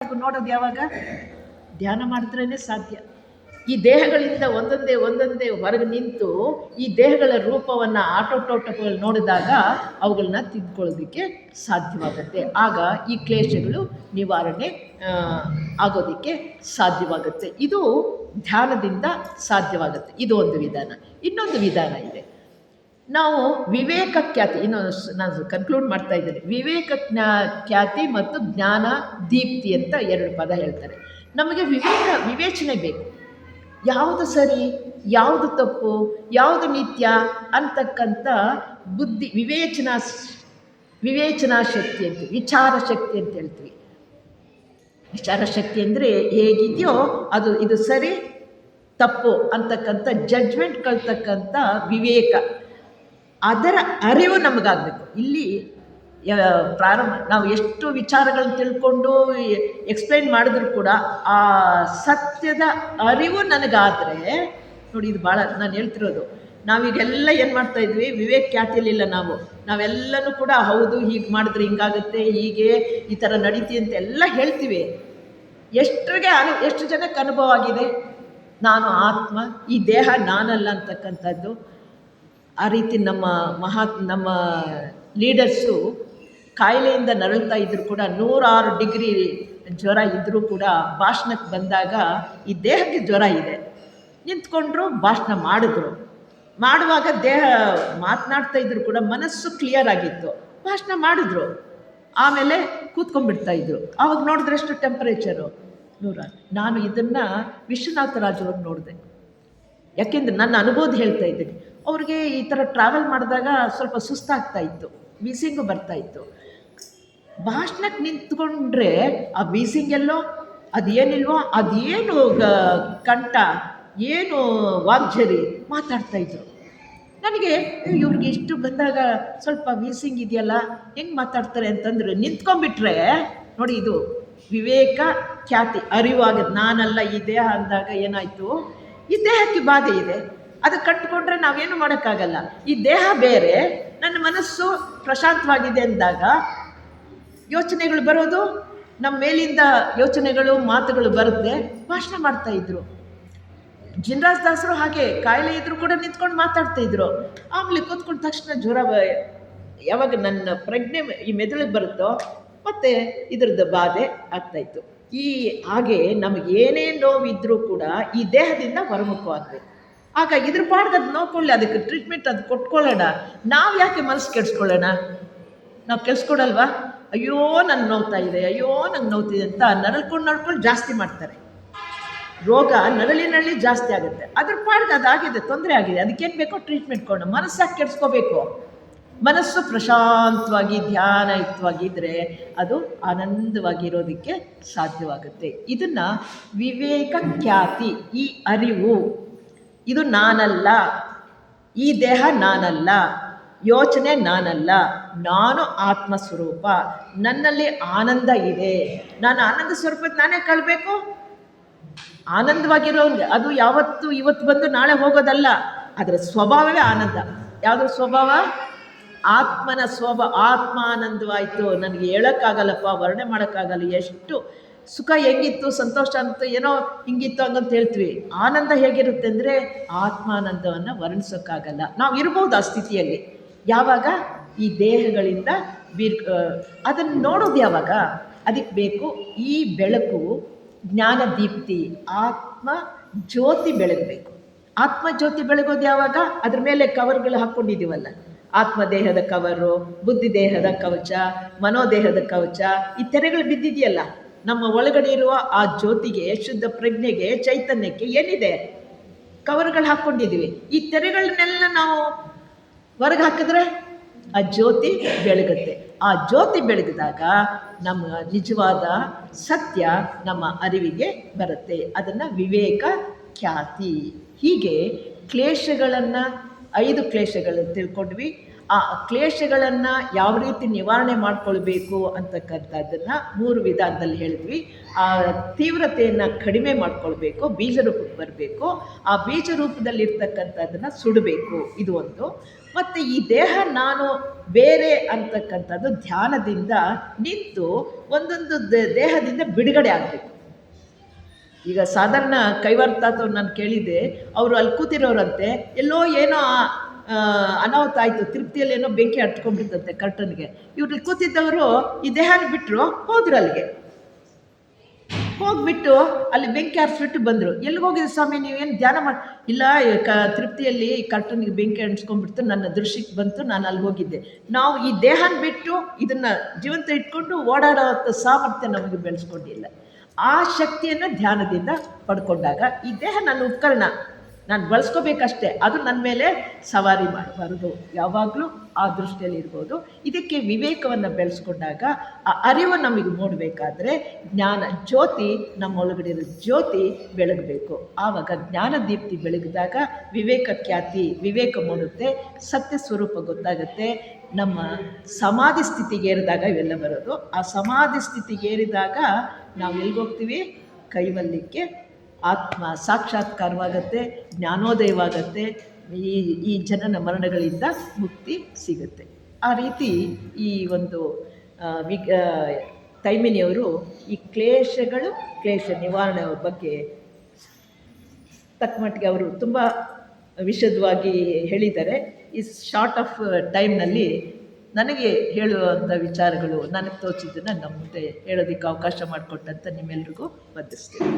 ನೋಡೋದು ಯಾವಾಗ? ಧ್ಯಾನ ಮಾಡಿದ್ರೇ ಸಾಧ್ಯ. ಈ ದೇಹಗಳಿಂದ ಒಂದೊಂದೇ ಹೊರಗೆ ನಿಂತು ಈ ದೇಹಗಳ ರೂಪವನ್ನು ಆಟೋಟೋಟಗಳು ನೋಡಿದಾಗ ಅವುಗಳನ್ನ ತಿದ್ಕೊಳ್ಳೋದಕ್ಕೆ ಸಾಧ್ಯವಾಗುತ್ತೆ. ಆಗ ಈ ಕ್ಲೇಶಗಳು ನಿವಾರಣೆ ಆಗೋದಕ್ಕೆ ಸಾಧ್ಯವಾಗುತ್ತೆ. ಇದು ಧ್ಯಾನದಿಂದ ಸಾಧ್ಯವಾಗುತ್ತೆ. ಇದು ಒಂದು ವಿಧಾನ. ಇನ್ನೊಂದು ವಿಧಾನ ಇದೆ. ನಾವು ವಿವೇಕ ಖ್ಯಾತಿ, ಇನ್ನು ನಾನು ಕನ್ಕ್ಲೂಡ್ ಮಾಡ್ತಾ ಇದ್ದೇನೆ. ವಿವೇಕ ಖ್ಯಾತಿ ಮತ್ತು ಜ್ಞಾನ ದೀಪ್ತಿ ಅಂತ ಎರಡು ಪದ ಹೇಳ್ತಾರೆ. ನಮಗೆ ವಿವೇಚನೆ ಬೇಕು. ಯಾವುದು ಸರಿ, ಯಾವುದು ತಪ್ಪು, ಯಾವುದು ನಿತ್ಯ ಅಂತಕ್ಕಂಥ ಬುದ್ಧಿ, ವಿವೇಚನಾ ಶಕ್ತಿ ಅಂತೀವಿ, ವಿಚಾರ ಶಕ್ತಿ ಅಂತ ಹೇಳ್ತೀವಿ. ವಿಚಾರ ಶಕ್ತಿ ಅಂದರೆ ಹೇಗಿದೆಯೋ ಅದು, ಇದು ಸರಿ ತಪ್ಪು ಅಂತಕ್ಕಂಥ ಜಡ್ಜ್ಮೆಂಟ್ ಕಳ್ತಕ್ಕಂಥ ವಿವೇಕ, ಅದರ ಅರಿವು ನಮಗಾಗಬೇಕು. ಇಲ್ಲಿ ನಾವು ಎಷ್ಟು ವಿಚಾರಗಳನ್ನ ತಿಳ್ಕೊಂಡು ಎಕ್ಸ್ಪ್ಲೈನ್ ಮಾಡಿದ್ರು ಕೂಡ ಆ ಸತ್ಯದ ಅರಿವು ನನಗಾದರೆ, ನೋಡಿ ಇದು ಭಾಳ ನಾನು ಹೇಳ್ತಿರೋದು. ನಾವೀಗೆಲ್ಲ ಏನು ಮಾಡ್ತಾ ಇದ್ವಿ, ವಿವೇಕ ಖ್ಯಾತಿಯಲ್ಲಿಲ್ಲ ನಾವೆಲ್ಲನೂ ಕೂಡ ಹೌದು ಹೀಗೆ ಮಾಡಿದ್ರೆ ಹಿಂಗಾಗುತ್ತೆ, ಹೀಗೆ ಈ ಥರ ನಡೀತಿ ಅಂತ ಎಲ್ಲ ಹೇಳ್ತೀವಿ. ಎಷ್ಟು ಜನಕ್ಕೆ ಅನುಭವ ಆಗಿದೆ ನಾನು ಆತ್ಮ, ಈ ದೇಹ ನಾನಲ್ಲ ಅಂತಕ್ಕಂಥದ್ದು? ಆ ರೀತಿ ನಮ್ಮ ಲೀಡರ್ಸು ಕಾಯಿಲೆಯಿಂದ ನರಳ್ತಾ ಇದ್ದರೂ ಕೂಡ 106 ಡಿಗ್ರಿ ಜ್ವರ ಇದ್ದರೂ ಕೂಡ ಭಾಷಣಕ್ಕೆ ಬಂದಾಗ ಈ ದೇಹಕ್ಕೆ ಜ್ವರ ಇದೆ, ನಿಂತ್ಕೊಂಡ್ರು ಭಾಷಣ ಮಾಡುವಾಗ ದೇಹ ಮಾತನಾಡ್ತಾ ಇದ್ರು ಕೂಡ ಮನಸ್ಸು ಕ್ಲಿಯರ್ ಆಗಿತ್ತು, ಭಾಷಣ ಮಾಡಿದ್ರು. ಆಮೇಲೆ ಕೂತ್ಕೊಂಡ್ಬಿಡ್ತಾ ಇದ್ರು. ಆವಾಗ ನೋಡಿದ್ರೆ ಎಷ್ಟು ಟೆಂಪರೇಚರು 100. ನಾನು ಇದನ್ನು ವಿಶ್ವನಾಥರಾಜ್ ಅವ್ರು ನೋಡಿದೆ. ಯಾಕೆಂದರೆ ನನ್ನ ಅನುಭವ ಹೇಳ್ತಾ ಇದ್ದೀನಿ. ಅವ್ರಿಗೆ ಈ ಥರ ಟ್ರಾವೆಲ್ ಮಾಡಿದಾಗ ಸ್ವಲ್ಪ ಸುಸ್ತಾಗ್ತಾ ಇತ್ತು, ವೀಸಿಂಗು ಬರ್ತಾಯಿತ್ತು. ಭಾಷಣಕ್ಕೆ ನಿಂತ್ಕೊಂಡ್ರೆ ಆ ವೀಸಿಂಗೆಲ್ಲೋ ಅದೇನಿಲ್ವೋ, ಅದೇನು ಕಂಠ, ಏನು ವಾಗ್ಝರಿ ಮಾತಾಡ್ತಾಯಿದ್ರು. ನನಗೆ ಇವ್ರಿಗೆ ಇಷ್ಟು ಬಂದಾಗ ಸ್ವಲ್ಪ ವೀಸಿಂಗ್ ಇದೆಯಲ್ಲ, ಹೆಂಗೆ ಮಾತಾಡ್ತಾರೆ ಅಂತಂದರೆ ನಿಂತ್ಕೊಂಡ್ಬಿಟ್ರೆ ನೋಡಿ, ಇದು ವಿವೇಕ ಖ್ಯಾತಿ ಅರಿವಾಗದು. ನಾನಲ್ಲ ಈ ದೇಹ ಅಂದಾಗ ಏನಾಯಿತು, ಈ ದೇಹಕ್ಕೆ ಬಾಧೆ ಇದೆ, ಅದು ಕಟ್ಟಿಕೊಂಡ್ರೆ ನಾವೇನು ಮಾಡೋಕ್ಕಾಗಲ್ಲ. ಈ ದೇಹ ಬೇರೆ, ನನ್ನ ಮನಸ್ಸು ಪ್ರಶಾಂತವಾಗಿದೆ ಅಂದಾಗ ಯೋಚನೆಗಳು ಬರೋದು, ನಮ್ಮ ಮೇಲಿಂದ ಯೋಚನೆಗಳು ಮಾತುಗಳು ಬರುತ್ತೆ. ಭಾಷಣ ಮಾಡ್ತಾಯಿದ್ರು. ಜಿನರಾಜ್ ದಾಸರು ಹಾಗೆ ಕಾಯಿಲೆ ಇದ್ರೂ ಕೂಡ ನಿಂತ್ಕೊಂಡು ಮಾತಾಡ್ತಾಯಿದ್ರು. ಆಮೇಲೆ ಕೂತ್ಕೊಂಡ ತಕ್ಷಣ ಜ್ವರ, ಯಾವಾಗ ನನ್ನ ಪ್ರಜ್ಞೆ ಈ ಮೆದುಳಿಗೆ ಬರುತ್ತೋ ಮತ್ತು ಇದ್ರದ್ದು ಬಾಧೆ ಆಗ್ತಾಯಿತ್ತು. ಹಾಗೆ ನಮಗೇನೇ ನೋವಿದ್ರೂ ಕೂಡ ಈ ದೇಹದಿಂದ ಹೊರಮುಖವಾಗಬೇಕು. ಆಗ ಇದ್ರ ಪಾಡ್ದು ಅದು ನೋಡ್ಕೊಳ್ಳಿ, ಅದಕ್ಕೆ ಟ್ರೀಟ್ಮೆಂಟ್ ಅದು ಕೊಟ್ಕೊಳ್ಳೋಣ. ನಾವು ಯಾಕೆ ಮನಸ್ಸು ಕೆಡಿಸ್ಕೊಳ್ಳೋಣ? ನಾವು ಕೆಡಿಸ್ಕೊಡಲ್ವಾ? ಅಯ್ಯೋ ನಂಗೆ ನೋವ್ತಾ ಇದೆ, ಅಯ್ಯೋ ನಂಗೆ ನೋವ್ತಿದೆ ಅಂತ ನರಳ್ಕೊಂಡು ಜಾಸ್ತಿ ಮಾಡ್ತಾರೆ. ರೋಗ ನರಳಿ ಜಾಸ್ತಿ ಆಗುತ್ತೆ. ಅದ್ರ ಪಾಡ್ದು ಅದಾಗಿದೆ, ತೊಂದರೆ ಆಗಿದೆ, ಅದಕ್ಕೇನು ಬೇಕೋ ಟ್ರೀಟ್ಮೆಂಟ್ ಕೊಡೋಣ. ಮನಸ್ಸಾಗಿ ಕೆಡಿಸ್ಕೋಬೇಕು. ಮನಸ್ಸು ಪ್ರಶಾಂತವಾಗಿ ಧ್ಯಾನಯುಕ್ತವಾಗಿದ್ದರೆ ಅದು ಆನಂದವಾಗಿರೋದಕ್ಕೆ ಸಾಧ್ಯವಾಗುತ್ತೆ. ಇದನ್ನು ವಿವೇಕ ಖ್ಯಾತಿ, ಈ ಅರಿವು, ಇದು ನಾನಲ್ಲ, ಈ ದೇಹ ನಾನಲ್ಲ, ಯೋಚನೆ ನಾನಲ್ಲ, ನಾನು ಆತ್ಮಸ್ವರೂಪ, ನನ್ನಲ್ಲಿ ಆನಂದ ಇದೆ. ನಾನು ಆನಂದ ಸ್ವರೂಪದ ನಾನೇ ಕಳಬೇಕು. ಆನಂದವಾಗಿರೋಂಗೆ ಅದು ಇವತ್ತು ಬಂದು ನಾಳೆ ಹೋಗೋದಲ್ಲ. ಅದರ ಸ್ವಭಾವವೇ ಆನಂದ. ಯಾವುದ್ರ ಸ್ವಭಾವ? ಆತ್ಮನ ಸ್ವಭಾವ. ಆತ್ಮ ಆನಂದವಾಯಿತು. ನನಗೆ ಹೇಳೋಕ್ಕಾಗಲ್ಲಪ್ಪ, ವರ್ಣನೆ ಮಾಡೋಕ್ಕಾಗಲ್ಲ. ಎಷ್ಟು ಸುಖ ಹೆಂಗಿತ್ತು, ಸಂತೋಷ ಅಂತ ಏನೋ ಹಿಂಗಿತ್ತು ಹಂಗಂತ ಹೇಳ್ತೀವಿ. ಆನಂದ ಹೇಗಿರುತ್ತೆ ಅಂದರೆ ಆತ್ಮಾನಂದವನ್ನು ವರ್ಣಿಸೋಕ್ಕಾಗಲ್ಲ. ನಾವು ಇರ್ಬೋದು ಆ ಸ್ಥಿತಿಯಲ್ಲಿ. ಯಾವಾಗ? ಈ ದೇಹಗಳಿಂದ ಅದನ್ನು ನೋಡೋದು ಯಾವಾಗ? ಅದಕ್ಕೆ ಬೇಕು ಈ ಬೆಳಕು, ಜ್ಞಾನ ದೀಪ್ತಿ, ಆತ್ಮ ಜ್ಯೋತಿ ಬೆಳಗಬೇಕು. ಆತ್ಮ ಜ್ಯೋತಿ ಬೆಳಗೋದು ಯಾವಾಗ? ಅದ್ರ ಮೇಲೆ ಕವರ್ಗಳು ಹಾಕ್ಕೊಂಡಿದ್ದೀವಲ್ಲ, ಆತ್ಮದೇಹದ ಕವರು, ಬುದ್ಧಿ ದೇಹದ ಕವಚ, ಮನೋದೇಹದ ಕವಚ, ಈ ತೆರೆಗಳು ಬಿದ್ದಿದೆಯಲ್ಲ, ನಮ್ಮ ಒಳಗಡೆ ಇರುವ ಆ ಜ್ಯೋತಿಗೆ, ಶುದ್ಧ ಪ್ರಜ್ಞೆಗೆ, ಚೈತನ್ಯಕ್ಕೆ ಏನಿದೆ? ಕವರ್ಗಳು ಹಾಕ್ಕೊಂಡಿದ್ದೀವಿ. ಈ ತೆರೆಗಳನ್ನೆಲ್ಲ ನಾವು ಹೊರಗೆ ಹಾಕಿದ್ರೆ ಆ ಜ್ಯೋತಿ ಬೆಳಗುತ್ತೆ. ಆ ಜ್ಯೋತಿ ಬೆಳಗಿದಾಗ ನಮ್ಮ ನಿಜವಾದ ಸತ್ಯ ನಮ್ಮ ಅರಿವಿಗೆ ಬರುತ್ತೆ. ಅದನ್ನು ವಿವೇಕ ಖ್ಯಾತಿ. ಹೀಗೆ ಕ್ಲೇಶಗಳನ್ನು, 5 ಕ್ಲೇಶಗಳನ್ನು ತಿಳ್ಕೊಂಡ್ವಿ. ಆ ಕ್ಲೇಶಗಳನ್ನು ಯಾವ ರೀತಿ ನಿವಾರಣೆ ಮಾಡ್ಕೊಳ್ಬೇಕು ಅಂತಕ್ಕಂಥದ್ದನ್ನು 3 ವಿಧಾನದಲ್ಲಿ ಹೇಳಿದ್ವಿ. ಆ ತೀವ್ರತೆಯನ್ನು ಕಡಿಮೆ ಮಾಡ್ಕೊಳ್ಬೇಕು, ಬೀಜ ರೂಪಕ್ಕೆ ಬರಬೇಕು. ಆ ಬೀಜ ರೂಪದಲ್ಲಿರ್ತಕ್ಕಂಥದ್ದನ್ನು ಸುಡಬೇಕು, ಇದು ಒಂದು. ಮತ್ತು ಈ ದೇಹ ನಾನು ಬೇರೆ ಅಂತಕ್ಕಂಥದ್ದು ಧ್ಯಾನದಿಂದ ನಿಂತು ಒಂದೊಂದು ದೇಹದಿಂದ ಬಿಡುಗಡೆ ಆಗಬೇಕು. ಈಗ ಸಾಧಾರಣ ಕೈವಾರ ತಾತವ್ರು ನಾನು ಕೇಳಿದ್ದೆ, ಅವರು ಅಲ್ಲಿ ಕೂತಿರೋರಂತೆ, ಎಲ್ಲೋ ಏನೋ ಅನಾಹುತ ಆಯಿತು, ತಿರುಪ್ತಿಯಲ್ಲಿ ಏನೋ ಬೆಂಕಿ ಹಟ್ಕೊಂಡ್ಬಿಡ್ತಂತೆ ಕರ್ಟನ್ಗೆ. ಇವ್ರು ಕೂತಿದ್ದವರು ಈ ದೇಹನ ಬಿಟ್ಟರು, ಹೋದ್ರು ಅಲ್ಲಿಗೆ. ಹೋಗ್ಬಿಟ್ಟು ಅಲ್ಲಿ ಬೆಂಕಿ ಹಾರಿಸ್ಬಿಟ್ಟು ಬಂದರು. ಎಲ್ಲಿಗೆ ಹೋಗಿದ್ದು ಸ್ವಾಮಿ, ನೀವೇನು ಧ್ಯಾನ ಮಾಡಿ? ಇಲ್ಲ, ತಿರುಪ್ತಿಯಲ್ಲಿ ಕರ್ಟನ್ಗೆ ಬೆಂಕಿ ಅಂಟಿಸ್ಕೊಂಡ್ಬಿಡ್ತು, ನನ್ನ ದೃಶ್ಯಕ್ಕೆ ಬಂತು, ನಾನು ಅಲ್ಲಿ ಹೋಗಿದ್ದೆ. ನಾವು ಈ ದೇಹನ ಬಿಟ್ಟು ಇದನ್ನು ಜೀವಂತ ಇಟ್ಕೊಂಡು ಓಡಾಡೋವಂಥ ಸಾಮರ್ಥ್ಯ ನಮಗೆ ಬೆಳೆಸ್ಕೊಂಡಿಲ್ಲ. ಆ ಶಕ್ತಿಯನ್ನು ಧ್ಯಾನದಿಂದ ಪಡ್ಕೊಂಡಾಗ ಈ ದೇಹ ನನ್ನ ಉಪಕರಣ, ನಾನು ಬಳಸ್ಕೋಬೇಕಷ್ಟೇ, ಅದು ನನ್ನ ಮೇಲೆ ಸವಾರಿ ಮಾಡಬಾರ್ದು. ಯಾವಾಗಲೂ ಆ ದೃಷ್ಟಿಯಲ್ಲಿ ಇರ್ಬೋದು. ಇದಕ್ಕೆ ವಿವೇಕವನ್ನು ಬೆಳೆಸ್ಕೊಂಡಾಗ ಆ ಅರಿವು ನಮಗೆ ಮೂಡಬೇಕಾದ್ರೆ ಜ್ಞಾನ ಜ್ಯೋತಿ, ನಮ್ಮೊಳಗಡೆ ಇರೋ ಜ್ಯೋತಿ ಬೆಳಗಬೇಕು. ಆವಾಗ ಜ್ಞಾನ ದೀಪ್ತಿ ಬೆಳಗಿದಾಗ ವಿವೇಕ ಖ್ಯಾತಿ, ವಿವೇಕ ಮೂಡುತ್ತೆ, ಸತ್ಯ ಸ್ವರೂಪ ಗೊತ್ತಾಗುತ್ತೆ. ನಮ್ಮ ಸಮಾಧಿ ಸ್ಥಿತಿಗೆ ಏರಿದಾಗ ಇವೆಲ್ಲ ಬರೋದು. ಆ ಸಮಾಧಿ ಸ್ಥಿತಿಗೆ ಏರಿದಾಗ ನಾವು ಎಲ್ಲಿಗೋಗ್ತೀವಿ? ಕೈವಲ್ಯಕ್ಕೆ. ಆತ್ಮ ಸಾಕ್ಷಾತ್ಕಾರವಾಗತ್ತೆ, ಜ್ಞಾನೋದಯವಾಗತ್ತೆ, ಈ ಜನನ ಮರಣಗಳಿಂದ ಮುಕ್ತಿ ಸಿಗುತ್ತೆ. ಆ ರೀತಿ ಈ ಒಂದು ತೈಮಿನಿಯವರು ಈ ಕ್ಲೇಶ ನಿವಾರಣೆ ಬಗ್ಗೆ ತಕ್ಕ ಮಟ್ಟಿಗೆ ಅವರು ತುಂಬ ವಿಶದವಾಗಿ ಹೇಳಿದ್ದಾರೆ. ಈ ಶಾರ್ಟ್ ಆಫ್ ಟೈಮ್ನಲ್ಲಿ ನನಗೆ ಹೇಳುವಂಥ ವಿಚಾರಗಳು ನನಗೆ ತೋಚಿದ್ದನ್ನು ನಮ್ಮ ಮುಂದೆ ಹೇಳೋದಕ್ಕೆ ಅವಕಾಶ ಮಾಡಿಕೊಟ್ಟಂತ ನಿಮ್ಮೆಲ್ರಿಗೂ ವಂದಿಸ್ತೀನಿ.